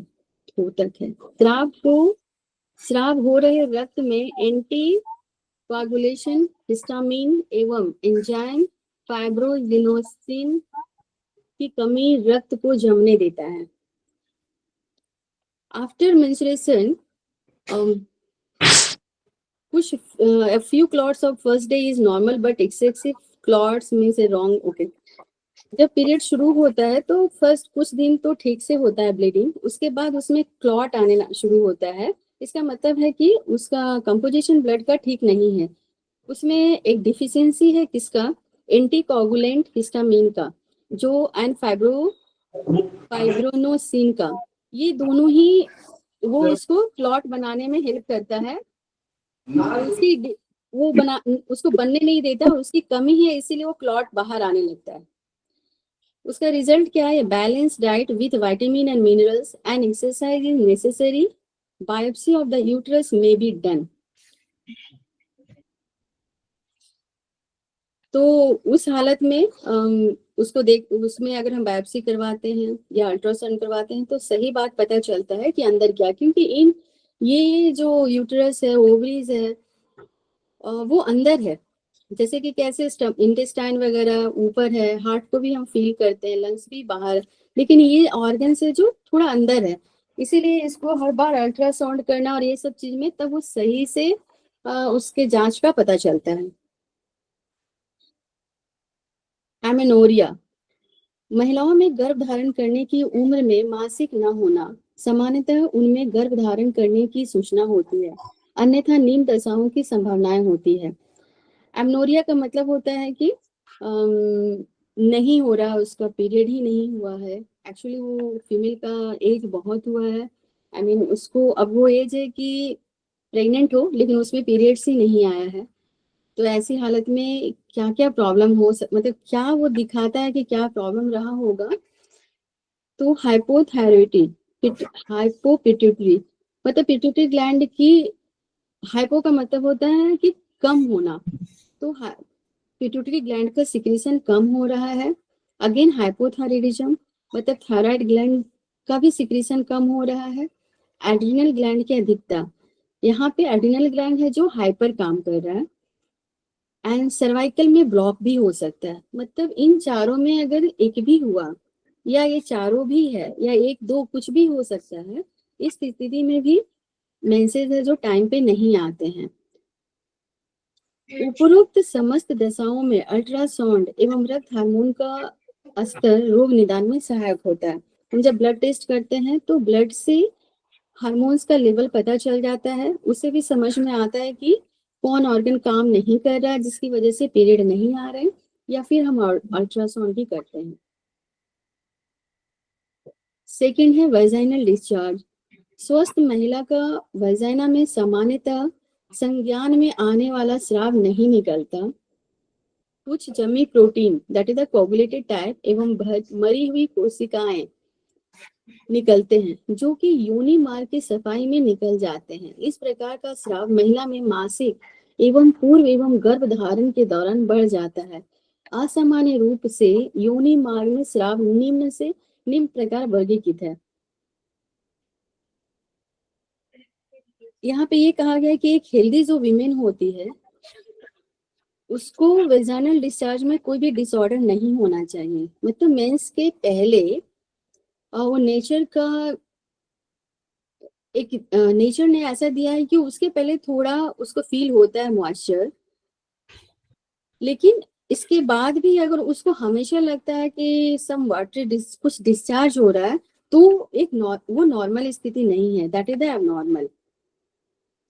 स्राव हो रहे रक्त में एंटी कोआगुलेशन, हिस्टामिन एवं एंजाइम फाइब्रोजिनोसिन की कमी रक्त को जमने देता है। आफ्टर मेंस्ट्रुएशन कुछ a few clots of first day is normal but excessive clots means a wrong. okay, जब पीरियड शुरू होता है तो फर्स्ट कुछ दिन तो ठीक से होता है ब्लीडिंग, उसके बाद उसमें क्लॉट आने शुरू होता है। इसका मतलब है कि उसका कंपोजिशन ब्लड का ठीक नहीं है, उसमें एक डिफिशियंसी है किसका? एंटीकोगुलेंट हिस्टामिन का, जो एंड फाइब्रोनोसिन का। ये दोनों ही वो उसको क्लॉट बनाने में हेल्प करता है, उसको बनने नहीं देता, उसकी कमी है इसीलिए वो क्लॉट बाहर आने लगता है। उसका रिजल्ट क्या है? Balance diet with vitamin and minerals and exercise is necessary. Biopsy of the uterus may be done. तो उस हालत में उसमें अगर हम बायोप्सी करवाते हैं या अल्ट्रासाउंड करवाते हैं तो सही बात पता चलता है कि अंदर क्या, क्योंकि ये जो यूट्रस है, ओवरीज है, वो अंदर है, जैसे कि कैसे इंटेस्टाइन वगैरह ऊपर है, हार्ट को भी हम फील करते हैं, लंग्स भी बाहर, लेकिन ये ऑर्गन से जो थोड़ा अंदर है, इसीलिए इसको हर बार अल्ट्रासाउंड करना और ये सब चीज में तब वो सही से उसके जांच का पता चलता है। एमेनोरिया, महिलाओं में गर्भ धारण करने की उम्र में मासिक न होना, सामान्यतः उनमें गर्भ धारण करने की सूचना होती है, अन्यथा निम्न दशाओं की संभावनाएं होती है। एमनोरिया का मतलब होता है कि नहीं हो रहा, उसका पीरियड ही नहीं हुआ है। एक्चुअली वो फीमेल का एज बहुत हुआ है, आई मीन उसको अब वो एज है कि प्रेग्नेंट हो लेकिन उसमें पीरियड्स ही नहीं आया है। तो ऐसी हालत में क्या क्या प्रॉब्लम मतलब क्या वो दिखाता है कि क्या प्रॉब्लम रहा होगा। तो हाइपोपिट्यूटरी मतलब पिट्यूटरी ग्लैंड की, हाइपो का मतलब होता है कि कम होना, तो पिट्यूटरी ग्लैंड का सिक्रीशन कम हो रहा है। अगेन हाइपोथायराइडिज्म मतलब थायराइड ग्लैंड का भी सिक्रीशन कम हो रहा है। एड्रिनल ग्लैंड की अधिकता, यहाँ पे एड्रिनल ग्लैंड है जो हाइपर काम कर रहा है। एंड सर्वाइकल में ब्लॉक भी हो सकता है, मतलब इन चारों में अगर एक भी हुआ या ये चारों भी है या एक दो कुछ भी हो सकता है, इस स्थिति में भी मेंसेस है जो टाइम पे नहीं आते हैं। उपरोक्त समस्त दशाओं में अल्ट्रासाउंड एवं रक्त हार्मोन का स्तर रोग निदान में सहायक होता है। हम जब ब्लड टेस्ट करते हैं तो ब्लड से हार्मोन्स का लेवल पता चल जाता है, उससे भी समझ में आता है कि कौन ऑर्गन काम नहीं कर रहा है जिसकी वजह से पीरियड नहीं आ रहे, या फिर हम अल्ट्रासाउंड भी करते हैं। सेकंड है वेजाइनल डिस्चार्ज। स्वस्थ महिला का वेजाइना में सामान्यतः संज्ञान में आने वाला स्राव नहीं निकलता। कुछ जमी protein that is the coagulated type एवं मरी हुई कोशिकाएं निकलते हैं जो कि योनि मार्ग की सफाई में निकल जाते हैं। इस प्रकार का स्राव महिला में मासिक एवं पूर्व एवं गर्भ धारण के दौरान बढ़ जाता है। असामान्य रूप से योनि मार्ग में स्राव निम्न से निम्न प्रकार वर्गीकृत है। यहाँ पे ये कहा गया है कि एक हेल्दी जो वीमेन होती है उसको वेजाइनल डिस्चार्ज में कोई भी डिसऑर्डर नहीं होना चाहिए, मतलब मेंस के पहले वो नेचर का एक नेचर ने ऐसा दिया है कि उसके पहले थोड़ा उसको फील होता है मॉइस्चर, लेकिन इसके बाद भी अगर उसको हमेशा लगता है कि सम वाटर कुछ डिस्चार्ज हो रहा है तो एक वो नॉर्मल स्थिति नहीं है, that is the abnormal.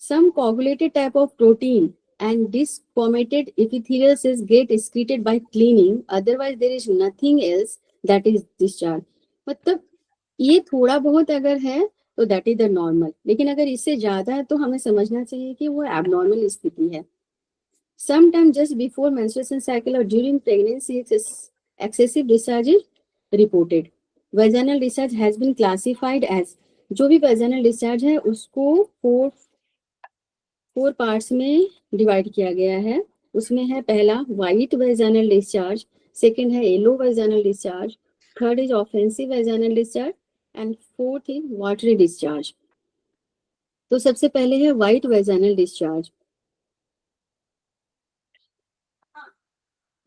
Some coagulated type of protein and discomated epithelial cells get excreted by cleaning, otherwise there is nothing else that is discharge। मतलब ये थोड़ा बहुत अगर है तो दैट इज द नॉर्मल, लेकिन अगर इससे ज्यादा है तो हमें समझना चाहिए कि वो एबनॉर्मल स्थिति है। Sometime just before menstruation cycle or during pregnancy, excessive discharge is reported. Vaginal discharge has been classified as, जो भी vaginal discharge है उसको फोर पार्ट्स में डिवाइड किया गया है। उसमें है पहला व्हाइट वेजाइनल डिस्चार्ज, सेकंड है yellow vaginal discharge, third is offensive vaginal discharge and fourth is watery discharge. तो सबसे पहले है white vaginal discharge.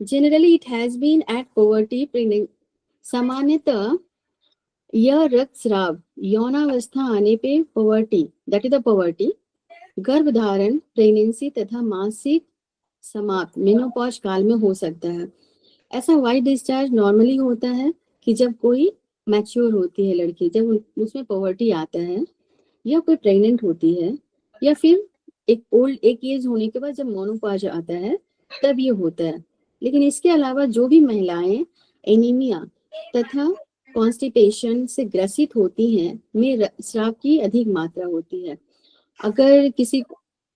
Generally it has been at puberty pregnancy, सामान्यतः यह रक्तस्राव यौनावस्था आने पे puberty that is the puberty, गर्भधारण, प्रेगनेंसी तथा मासिक समाप्त मेनोपॉज काल में हो सकता है। ऐसा व्हाइट डिस्चार्ज नॉर्मली होता है कि जब कोई मैच्योर होती है लड़की, जब उसमें पुबर्टी आता है या कोई प्रेग्नेंट होती है या फिर एक एज होने के बाद जब मेनोपॉज आता है तब ये होता है। लेकिन इसके अलावा जो भी महिलाएं एनीमिया तथा कॉन्स्टिपेशन से ग्रसित होती हैं में स्राव की अधिक मात्रा होती है। अगर किसी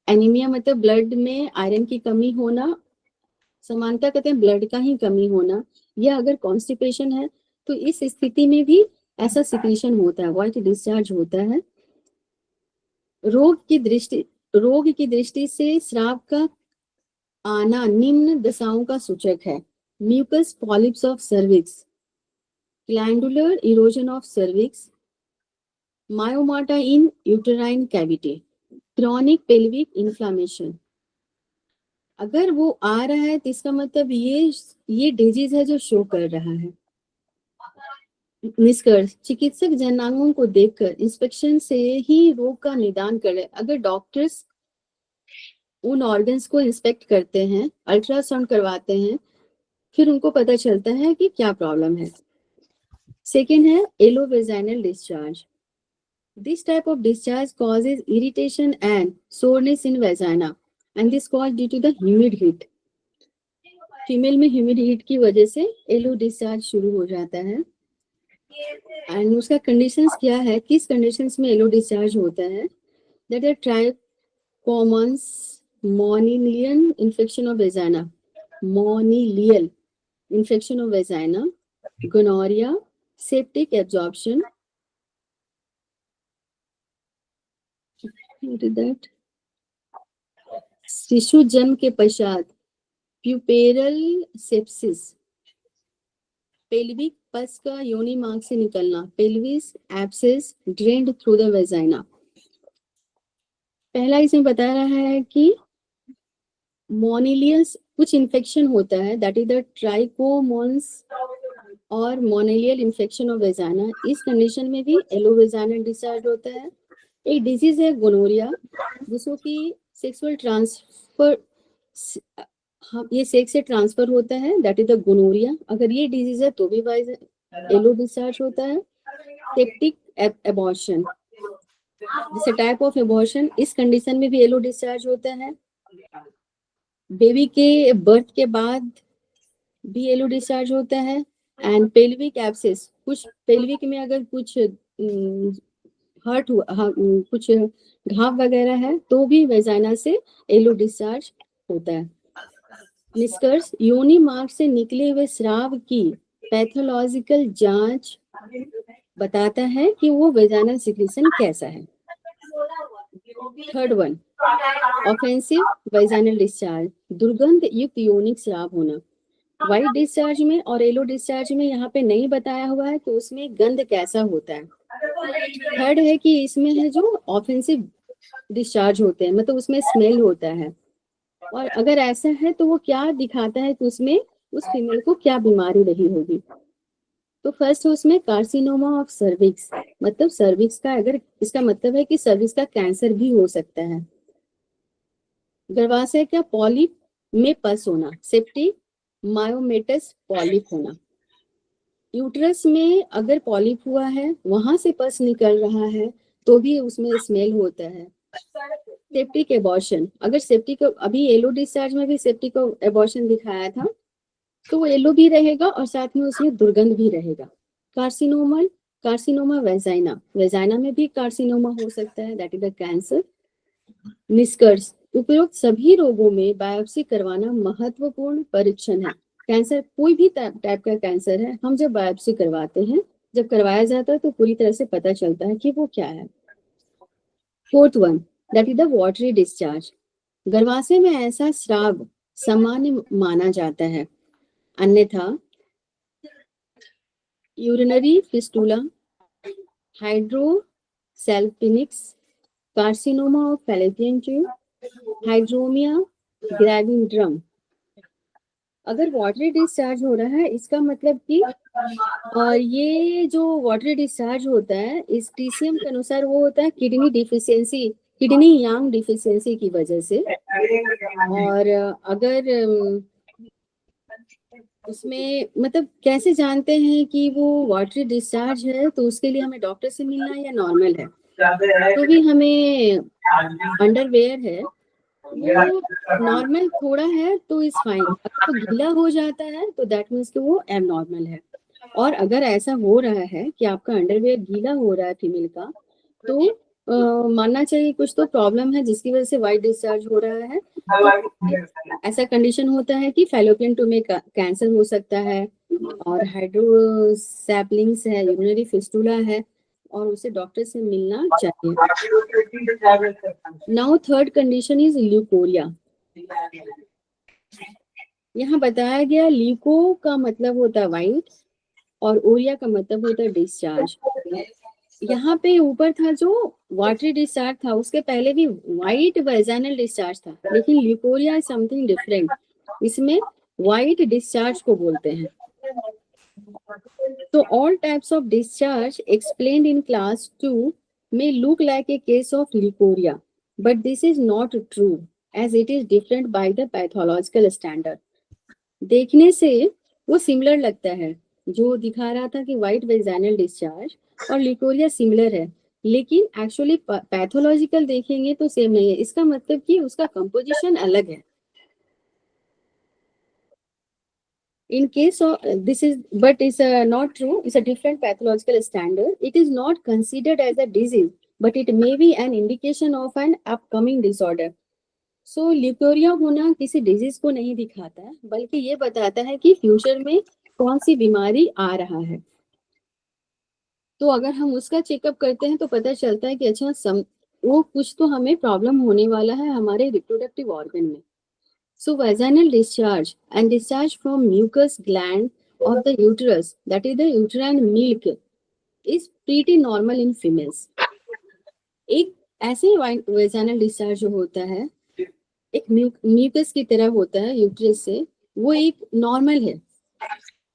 एनीमिया मतलब ब्लड में आयरन की कमी होना, समानता कहते हैं ब्लड का ही कमी होना, या अगर कॉन्स्टिपेशन है तो इस स्थिति में भी ऐसा सिक्रीशन होता है, व्हाइट डिस्चार्ज होता है। रोग की दृष्टि से स्राव का आना निम्न दशाओं का सूचक है। Mucous polyps of cervix, glandular erosion of cervix, myomata in uterine cavity, chronic pelvic inflammation, अगर वो आ रहा है तो इसका मतलब ये डिजीज है जो शो कर रहा है। निष्कर्ष, चिकित्सक जनांगों को देखकर इंस्पेक्शन से ही रोग का निदान करे। अगर डॉक्टर्स उन ऑर्गन्स को इंस्पेक्ट करते हैं, अल्ट्रासाउंड करवाते हैं, फिर उनको पता चलता है कि क्या प्रॉब्लम है। सेकेंड है एलोवेजाइनल discharge. This type of discharge causes irritation and soreness in vagina, and this caused due to the humid heat. Female में ह्यूमिड हीट की वजह से एलो डिस्चार्ज शुरू हो जाता है। एंड उसका कंडीशंस क्या है, किस कंडीशंस में एलो डिस्चार्ज होता है? That are trichomonas, monilial infection of vagina, monilial infection of vagina, gonorrhoea, septic absorption, that शिशु जन्म के पश्चात प्यूपेरल सेप्सिस, पेल्विक पस का योनि मार्ग से निकलना, pelvis abscess drained through the vagina. पहला इसमें बता रहा है कि मोनिलियस कुछ इन्फेक्शन होता है, दैट इज द ट्राइकोमोन्स और मोनिलियल इन्फेक्शन ऑफ वेजाइना। इस कंडीशन में भी एलोवेजाइनल डिस्चार्ज होता है। एक डिजीज है गोनोरिया, जिसको कि सेक्सुअल ट्रांसफर, ये सेक्स से ट्रांसफर होता है, दैट इज द गोनोरिया। अगर ये डिजीज है तो भी एलो डिस्चार्ज होता है। सेप्टिक एबॉर्शन, जैसे टाइप ऑफ एबॉर्शन, इस कंडीशन में भी एलो डिस्चार्ज होता है। बेबी के बर्थ के बाद भी एलो डिस्चार्ज होता है। एंड पेल्विक एब्सेस, कुछ पेल्विक में अगर कुछ हर्ट हुआ, कुछ घाव वगैरह है तो भी वेजाइना से एलो डिस्चार्ज होता है। निष्कर्ष, योनि मार्ग से निकले हुए स्राव की पैथोलॉजिकल जांच बताता है कि वो वेजाइनल सिक्रीशन कैसा है। Third one, offensive vaginal discharge, दुर्गंध युक्त योनिक स्राव होना। व्हाइट डिस्चार्ज में और येलो डिस्चार्ज में यहाँ पे नहीं बताया हुआ है कि उसमें गंध कैसा होता है। थर्ड है कि इसमें है जो ऑफेंसिव डिस्चार्ज होते हैं, मतलब उसमें स्मेल होता है, और अगर ऐसा है तो वो क्या दिखाता है कि उसमें उस फीमेल को क्या बीमारी रही होगी। तो फर्स्ट उसमें कार्सिनोमा ऑफ सर्विक्स, मतलब सर्विक्स का, अगर इसका मतलब है कि सर्विक्स का कैंसर भी हो सकता है। गर्भाशय का पॉलिप में पस होना, सेप्टिक मायोमेटस पॉलिप होना। यूट्रस में अगर पॉलिप हुआ है, वहां से पस निकल रहा है तो भी उसमें स्मेल होता है। सेप्टिक एबॉर्शन, अगर सेप्टिक, अभी येलो डिस्चार्ज में भी सेप्टिक एबॉर्शन दिखाया था, तो वो येलो भी रहेगा और साथ में उसमें दुर्गंध भी रहेगा। कार्सिनोमा वेजाइना, वेजाइना में भी कार्सिनोमा हो सकता है, दैट इज द कैंसर। निष्कर्ष, उपरोक्त सभी रोगों में बायोप्सी करवाना महत्वपूर्ण परीक्षण है। कैंसर, कोई भी टाइप का कैंसर है, हम जब बायोप्सी करवाते हैं, जब करवाया जाता है तो पूरी तरह से पता चलता है कि वो क्या है। Fourth one, that is the watery discharge. गर्भाशय में ऐसा स्राव सामान्य माना जाता है, अन्यथा urinary fistula, hydrosalpinx, carcinoma of Fallopian tube, hydrorrhoea gravidarum. अगर वाटरी डिस्चार्ज हो रहा है, इसका मतलब कि ये जो वाटरी डिस्चार्ज होता है, इस TCM के अनुसार वो होता है किडनी डिफिशियंसी, किडनी यांग डिफिशियंसी की वजह से। और अगर उसमें, मतलब कैसे जानते हैं कि वो वाटरी डिस्चार्ज है, तो उसके लिए हमें डॉक्टर से मिलना या नॉर्मल है, तो भी हमें अंडरवेयर है वो नॉर्मल थोड़ा है तो इज फाइन। अगर तो गीला हो जाता है तो दैट मीन्स कि वो एबनॉर्मल है। और अगर ऐसा हो रहा है कि आपका अंडरवेयर गीला हो रहा है फीमेल का, तो मानना चाहिए कुछ तो प्रॉब्लम है जिसकी वजह से वाइट डिस्चार्ज हो रहा है। तो ऐसा कंडीशन होता है कि फैलोपियन ट्यूब में कैंसर हो सकता है, और हाइड्रोसेप्लिंग्स है, यूरिनरी फिस्टुला है, और उसे डॉक्टर से मिलना चाहिए। Now third condition is leucorrhoea. यहाँ बताया गया, ल्यूको का मतलब होता है वाइट और ओरिया का मतलब होता है डिस्चार्ज। यहाँ पे ऊपर था जो वाटरी डिस्चार्ज था, उसके पहले भी वाइट वेजाइनल डिस्चार्ज था, लेकिन ल्यूकोरिया समथिंग डिफरेंट। इसमें वाइट डिस्चार्ज को बोलते हैं। तो all types of discharge explained in class 2 may look like a case of leukorrhea, but this is not true as it is different by the pathological standard. देखने से वो similar लगता है, जो दिखा रहा था कि वाइट वेजाइनल डिस्चार्ज और ल्यूकोरिया सिमिलर है, लेकिन एक्चुअली पैथोलॉजिकल देखेंगे तो सेम नहीं है। इसका मतलब कि उसका कंपोजिशन अलग है। In case of this is, but is not true. It's a different pathological standard. It is not considered as a disease, but it may be an indication of an upcoming disorder. So leucorrhoea होना किसी disease को नहीं दिखाता है, बल्कि ये बताता है कि फ्यूचर में कौन सी बीमारी आ रहा है। तो अगर हम उसका चेकअप करते हैं तो पता चलता है कि अच्छा वो कुछ तो हमें प्रॉब्लम होने वाला है हमारे रिप्रोडक्टिव ऑर्गन में। So vaginal discharge and discharge from mucus gland of the uterus, that is the uterine milk, is pretty normal in females. एक ऐसे vaginal discharge जो होता है, एक म्यूकस की तरह होता है यूट्रस से, वो एक नॉर्मल है।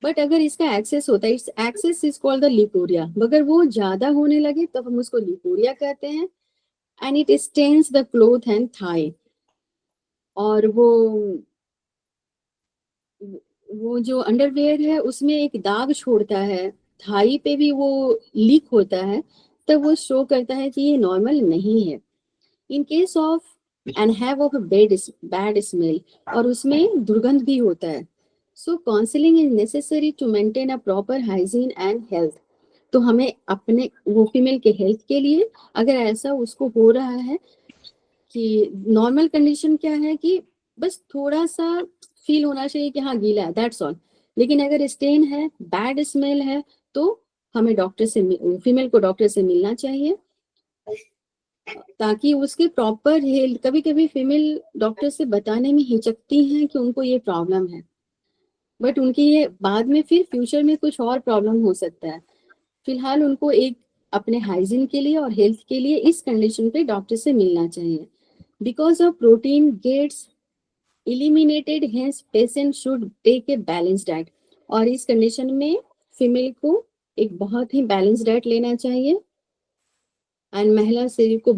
बट अगर इसका एक्सेस होता है, its axis is called the leucorrhoea. अगर वो ज्यादा होने लगे तब हम उसको ल्यूकोरिया कहते हैं। And it stains the cloth and thigh, और वो जो अंडरवेयर है उसमें एक दाग छोड़ता है, थाई पे भी वो लीक होता है, तब वो शो करता है कि ये नॉर्मल नहीं है। In case of and have of bad smell, और उसमें दुर्गंध भी होता है। So counselling is necessary to maintain a proper hygiene and health. तो हमें अपने वो फीमेल के हेल्थ के लिए, अगर ऐसा उसको हो रहा है कि नॉर्मल कंडीशन क्या है कि बस थोड़ा सा फील होना चाहिए कि हाँ गीला है, दैट्स ऑल। लेकिन अगर स्टेन है, बैड स्मेल है, तो हमें डॉक्टर से, फीमेल को डॉक्टर से मिलना चाहिए ताकि उसके प्रॉपर हेल्थ। कभी कभी फीमेल डॉक्टर से बताने में हिचकती हैं कि उनको ये प्रॉब्लम है, बट उनकी ये बाद में फिर फ्यूचर में कुछ और प्रॉब्लम हो सकता है। फिलहाल उनको एक अपने हाइजीन के लिए और हेल्थ के लिए इस कंडीशन पे डॉक्टर से मिलना चाहिए। Because of protein gets eliminated, hence patient should take a balanced diet। और इस कंडीशन में फीमेल को एक बहुत ही बैलेंस डाइट लेना चाहिए। एंड महिला शरीर को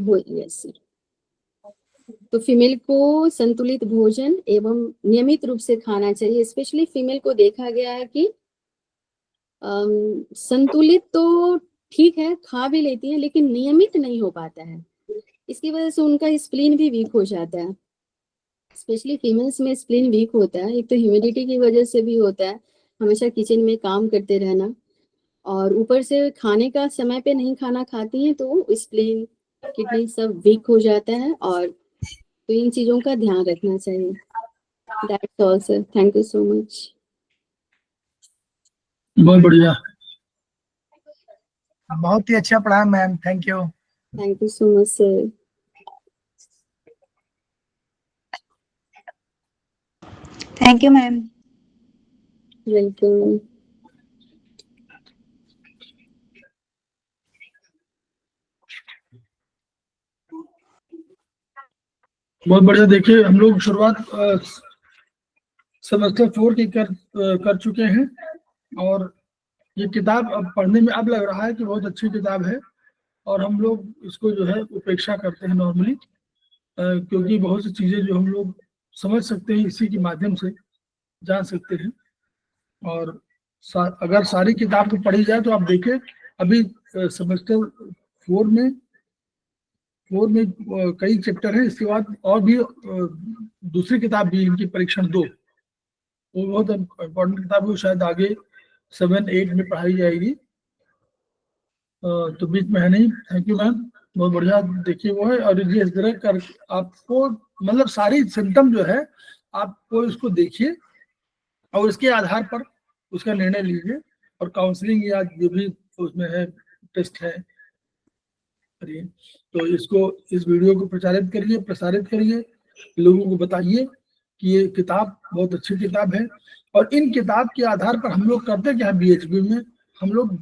तो फीमेल को संतुलित भोजन एवं नियमित रूप से खाना चाहिए। स्पेशली फीमेल को देखा गया है कि संतुलित तो ठीक है, खा भी लेती है, लेकिन नियमित नहीं हो पाता है। इसकी वजह से उनका स्प्लीन भी वीक हो जाता है। स्पेशली फीमेल्स में स्प्लीन वीक होता है, एक तो ह्यूमिडिटी की वजह से भी होता है, हमेशा किचन में काम करते रहना, और ऊपर से खाने का समय पे नहीं खाना खाती हैं तो स्प्लीन, किडनी सब वीक हो जाता है। और तो इन चीजों का ध्यान रखना चाहिए। That's all sir, thank you so much. बहुत बढ़िया, बहुत ही अच्छा पढ़ा ma'am, thank you. Thank you so much sir. Thank you ma'am. Welcome. बहुत बढ़िया। देखिए हम लोग शुरुआत सेमेस्टर 4 की कर चुके हैं, और ये किताब अब पढ़ने में अब लग रहा है कि बहुत अच्छी किताब है, और हम लोग इसको जो है उपेक्षा करते हैं नॉर्मली, क्योंकि बहुत सी चीजें जो हम लोग समझ सकते हैं इसी के माध्यम से जान सकते हैं। और अगर सारी किताब को पढ़ी जाए तो आप देखें अभी सेमेस्टर 4 में कई चैप्टर हैं, इसके बाद और भी दूसरी किताब भी इनकी परीक्षण 2, वो बहुत इम्पोर्टेंट किताब है, शायद आगे 7-8 में पढ़ाई जाएगी, तो बीच में है नहीं। थैंक यू मैम, बहुत बढ़िया। देखिए वो है, और ये इस तरह कर आपको मतलब सारी सिम्टम जो है आपको इसको देखिए और इसके आधार पर उसका निर्णय लीजिए, और काउंसलिंग या जो भी उसमें है टेस्ट है करिए। तो इसको, इस वीडियो को प्रसारित करिए, लोगों को बताइए कि ये किताब बहुत अच्छी किताब है। और इन किताब के आधार पर हम लोग करते क्या है, बीएचबी में हम लोग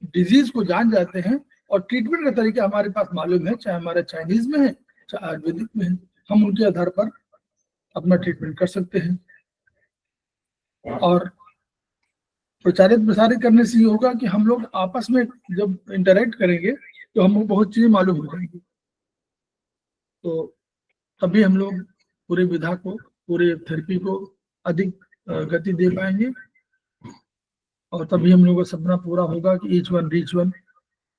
डिजीज को जान जाते हैं और ट्रीटमेंट का तरीका हमारे पास मालूम है, चाहे हमारे चाइनीज में है चाहे आयुर्वेदिक में है, हम उनके आधार पर अपना ट्रीटमेंट कर सकते हैं। और प्रचारित प्रसारित करने से ये होगा कि हम लोग आपस में जब इंटरेक्ट करेंगे तो हमको बहुत चीजें मालूम हो जाएंगी, तो तभी हम लोग पूरे विधा को, पूरे थेरेपी को अधिक गति दे पाएंगे और तभी हम लोगों का सपना पूरा होगा कि each one reach one,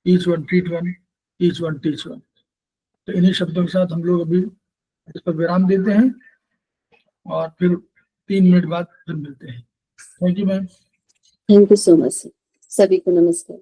each one treat one, each one teach one. तो इन्हीं शब्दों के साथ हम लोग अभी इस पर विराम देते हैं और फिर 3 मिनट बाद फिर मिलते हैं। Thank you ma'am. Thank you so much. सभी को नमस्कार।